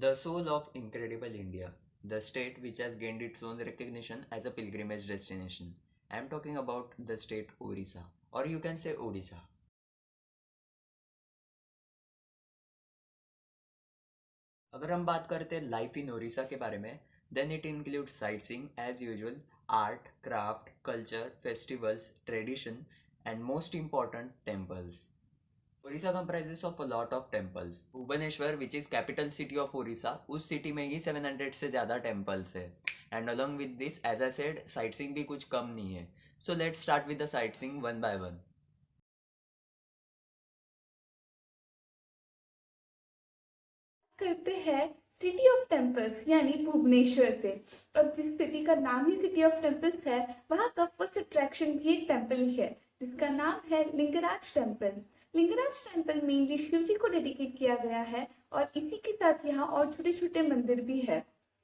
The soul of incredible India, the state which has gained its own recognition as a pilgrimage destination. I am talking about the state Orissa, or you can say Odisha. अगर हम बात करते हैं life in Odisha के बारे में, then it include sightseeing as usual, art, craft, culture, festivals, tradition and most important temples. Orissa comprises of a lot of temples. Bhubaneswar which is capital city of Odisha, उस city में ही 700 से ज़्यादा temples है. And along with this as I said sightseeing भी कुछ कम नहीं है. So let's start with the sightseeing one by one. करते हैं सिटी ऑफ टेम्पल्स यानी भुवनेश्वर से। अब जिस सिटी का नाम ही सिटी ऑफ टेम्पल्स है, वहाँ का फर्स्ट अट्रैक्शन भी एक टेम्पल ही है जिसका नाम है Lingaraj temple. Lingaraj temple mainly Shiv ji को डेडिकेट किया गया है और इसी के साथ यहाँ और छोटे छोटे मंदिर भी है।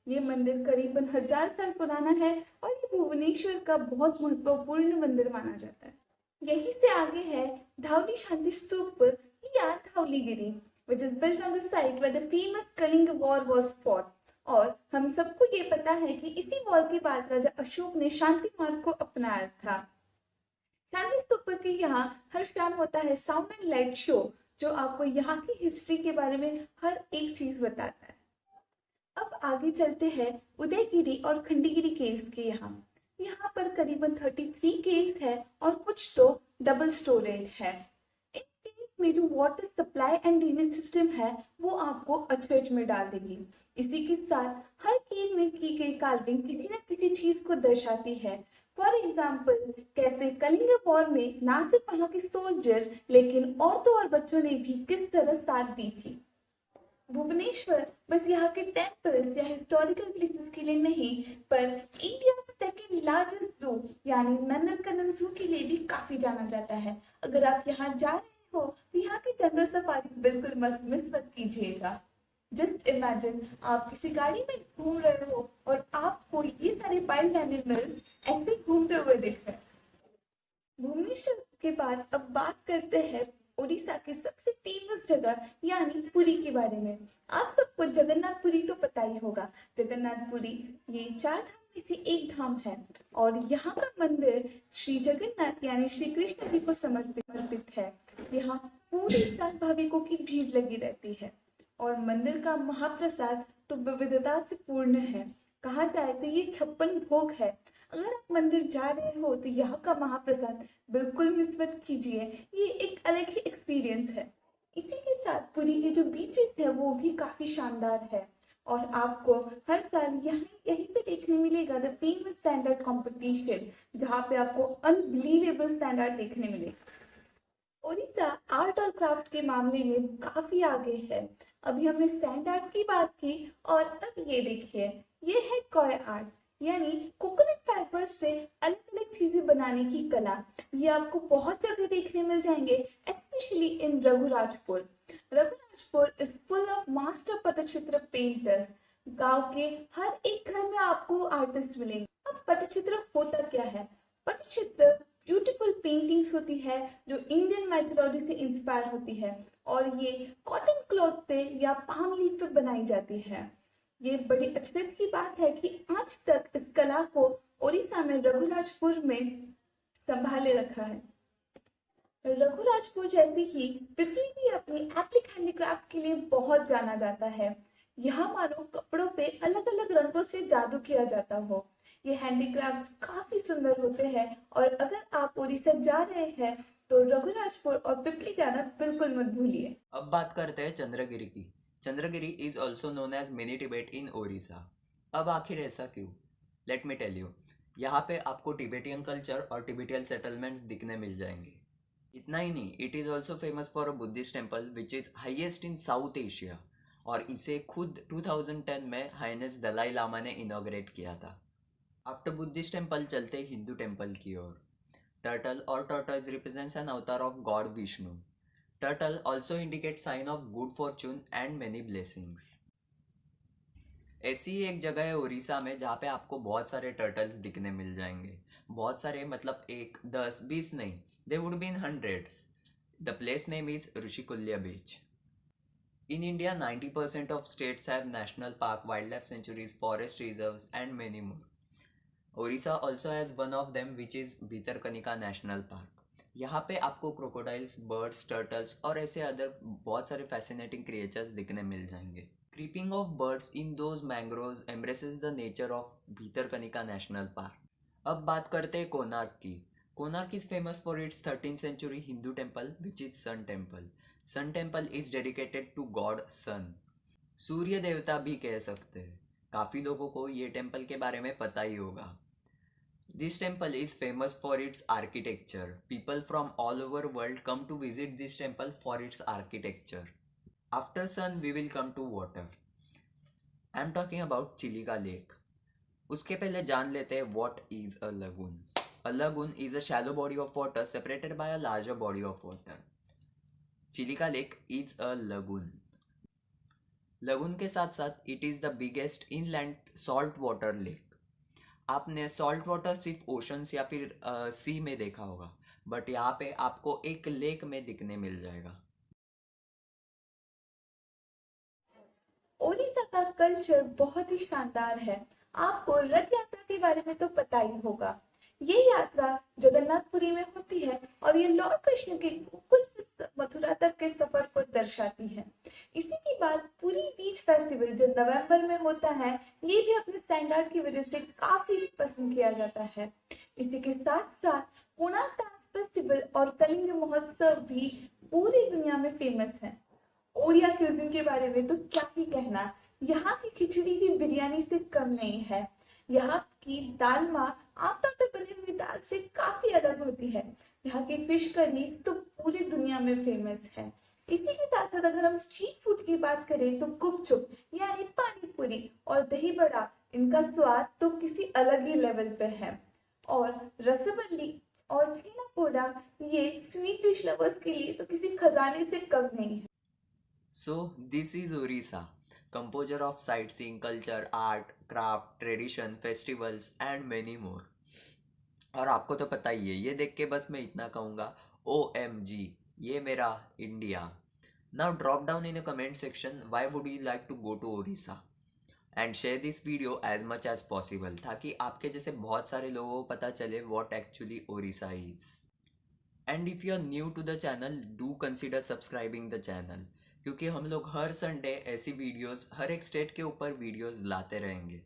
ये मंदिर करीबन 1000 साल पुराना है और ये भुवनेश्वर का बहुत महत्वपूर्ण मंदिर माना जाता है। यहीं से आगे है धावली शांति स्तूप या धावलीगिरी, which is built on the site where the famous Kalinga War was fought. और हम सबको ये पता है कि इसी वॉर के बाद राजा अशोक ने शांति मार्ग को अपनाया था। शांति स्तूप के यहाँ हर शाम होता है साउंड एंड लाइट शो, जो आपको यहाँ की हिस्ट्री के बारे में हर एक चीज बताता है। अब आगे चलते हैं उदयगिरी और खंडगिरी केव्स के यहाँ। यहाँ पर करीबन 33 केव्स है और कुछ तो डबल स्टोरेज है। इन केव्स में जो water supply and drainage system है वो आपको अचरज में डाल देगी। इसी के साथ हर केव में की गई कार्विंग किसी न किसी चीज को दर्शाती है। फॉर एग्जाम्पल, कैसे कलिंग वॉर में ना सिर्फ वहाँ के सोल्जर लेकिन औरतों और बच्चों ने भी किस तरह साथ दी थी। भुवनेश्वर बस यहाँ के टेम्पल्स या हिस्टोरिकल प्लेसेस के लिए नहीं, पर इंडिया सेकेंड लार्जेस्ट जू यानी नंदनकानन जू के लिए भी काफी जाना जाता है। अगर आप यहाँ जा रहे हो तो यहाँ की जंगल सफारी बिल्कुल मत मिस मत कीजिएगा। जस्ट इमेजिन आप किसी गाड़ी में घूम रहे हो और आपको ये सारे वाइल्ड एनिमल्स ऐसे घूमते हुए दिख रहे हैं। भुवनेश्वर के बाद अब बात करते हैं उड़ीसा की सबसे फेमस जगह यानी पुरी के बारे में। आप सबको जगन्नाथपुरी तो पता ही होगा। जगन्नाथपुरी ये 4 धाम में से एक धाम है और यहाँ का मंदिर श्री जगन्नाथ यानी श्री कृष्ण जी को समर्पित है। यहाँ पूरे साल भाविकों की भीड़ लगी रहती है और मंदिर का महाप्रसाद तो विविधता से पूर्ण है। कहा जाए तो ये 56 भोग है। अगर आप मंदिर जा रहे हो तो यहाँ का महाप्रसाद बिल्कुल मिस मत कीजिए, ये एक अलग ही एक्सपीरियंस है। इसी के साथ पुरी के जो बीचेस है वो भी काफी शानदार है और आपको हर साल यहीं पे देखने मिलेगा द फेमस स्टैंडर्ड कॉम्पिटिशन, जहाँ पे आपको अनबिलीवेबल स्टैंडर्ड देखने मिलेगा। ओडिशा आर्ट और क्राफ्ट के मामले में काफी आगे है। अभी हमने स्टैंडर्ड की बात की और अब ये देखिए, ये है कॉय आर्ट यानी कोकोनट फाइबर से अलग अलग चीजें बनाने की कला। ये आपको बहुत जगह देखने मिल जाएंगे, specially in Raghurajpur. Raghurajpur is full of master Pattachitra painters. गांव के हर एक घर में आपको आर्टिस्ट मिलेंगे। अब पटचित्र होता क्या है? पटचित्र ब्यूटीफुल पेंटिंग्स होती है जो इंडियन माइथोलॉजी से इंस्पायर होती है और ये कॉटन क्लॉथ पे या पाम लीफ पे बनाई जाती है। ये बड़ी अचरज की बात है कि आज तक इस कला को ओडिशा में रघुराजपुर में संभाले रखा है। रघुराजपुर जैसे ही पिपली भी अपनी एप्लिक हैंडीक्राफ्ट के लिए बहुत जाना जाता है। यहाँ मानो कपड़ों पे अलग अलग रंगों से जादू किया जाता हो। ये हैंडीक्राफ्ट्स काफी सुंदर होते हैं और अगर आप उड़ीसा जा रहे हैं तो रघुराजपुर और पिपली जाना बिल्कुल मत भूलिए। अब बात करते हैं चंद्रगिरी की. Chandragiri is also known as mini Tibet in Odisha. अब आखिर ऐसा क्यों? Let me tell you. यहाँ पे आपको टिबेटियन कल्चर और टिबेटियन सेटलमेंट्स दिखने मिल जाएंगे. इतना ही नहीं, it is also famous for a Buddhist temple which is highest in South Asia और इसे खुद 2010 में हाइनेस दलाई लामा ने इनॉग्रेट किया था. आफ्टर बुद्धिस्ट टेम्पल चलते हिंदू टेम्पल की ओर. टर्टल और tortoise represents an avatar of god Vishnu. Turtle also indicate sign of good fortune and many blessings. ऐसी ही एक जगह है उड़ीसा में जहाँ पे आपको बहुत सारे टर्टल्स दिखने मिल जाएंगे. बहुत सारे मतलब 1, 10, 20 नहीं, they would be in hundreds. The place name is Rushikulya beach. In India, 90% of states have national park, wildlife sanctuaries, forest reserves, and many more. Orissa also has one of them, which is Bhitarkanika national park. यहाँ पे आपको crocodiles, birds, turtles और ऐसे other बहुत सारे fascinating creatures दिखने मिल जाएंगे. Creeping of birds in those mangroves embraces the nature of Bhitarkanika national park. अब बात करते हैं कोणार्क की. Konark is famous for its 13th century Hindu temple, which is Sun Temple. Sun Temple is dedicated to God Sun. सूर्य देवता भी कह सकते हैं. काफ़ी लोगों को ये टेम्पल के बारे में पता ही होगा. This temple is famous for its architecture. People from all over world come to visit this temple for its architecture. After sun, we will come to water. I am talking about Chilika Lake. उसके पहले जान लेते हैं what is a lagoon. A lagoon is a shallow body of water separated by a larger body of water. Chilika Lake is a lagoon. Lagoon के साथ साथ it is the biggest inland salt water lake. आपने salt water सिर्फ oceans या फिर सी में देखा होगा, बट यहाँ पे आपको एक लेक में दिखने मिल जाएगा. ओडिशा का कल्चर बहुत ही शानदार है. आपको रथ यात्रा के बारे में तो पता ही होगा. ये यात्रा जगन्नाथपुरी में होती है और ये लॉर्ड कृष्ण के गोकुल से मथुरा तक के सफर को दर्शाती है. इसी की बात पुरी बीच फेस्टिवल जो नवंबर में होता है, ये भी अपने स्टैंडर्ड की वजह से काफी पसंद किया जाता है. इसी के साथ साथ कोणार्क डांस फेस्टिवल और कलिंग महोत्सव भी पूरी दुनिया में फेमस है. ओडिया क्यूजिन के बारे में तो क्या ही कहना. यहाँ की खिचड़ी भी बिरयानी से कम नहीं है. यहाँ की दालमा आमतौर पर बनी हुई दाल से काफी अलग होती है. यहाँ की फिश करी तो पूरी दुनिया में फेमस है. इसी के साथ साथ अगर हम स्ट्रीट फूड की बात करें तो गुपचुप यानी पानी पूरी और दही बड़ा, इनका स्वाद तो किसी अलग ही लेवल पे है. और रसबल्ली और छेना पोड़ा, ये स्वीट डिश लवर्स के लिए तो किसी खजाने से कम नहीं है. So this is Orissa, composer of sightseeing, culture, art, craft, tradition, festivals and many more. और आपको तो पता ही है, ये देख के बस मैं इतना कहूँगा, OMG, ये मेरा India. Now drop down in a comment section why would you like to go to Orissa and share this video as much as possible, ताकि आपके जैसे बहुत सारे लोगों को पता चले what actually Orissa is. And if you are new to the channel, do consider subscribing the channel, क्योंकि हम लोग हर संडे ऐसी वीडियोस, हर एक स्टेट के ऊपर वीडियोस लाते रहेंगे.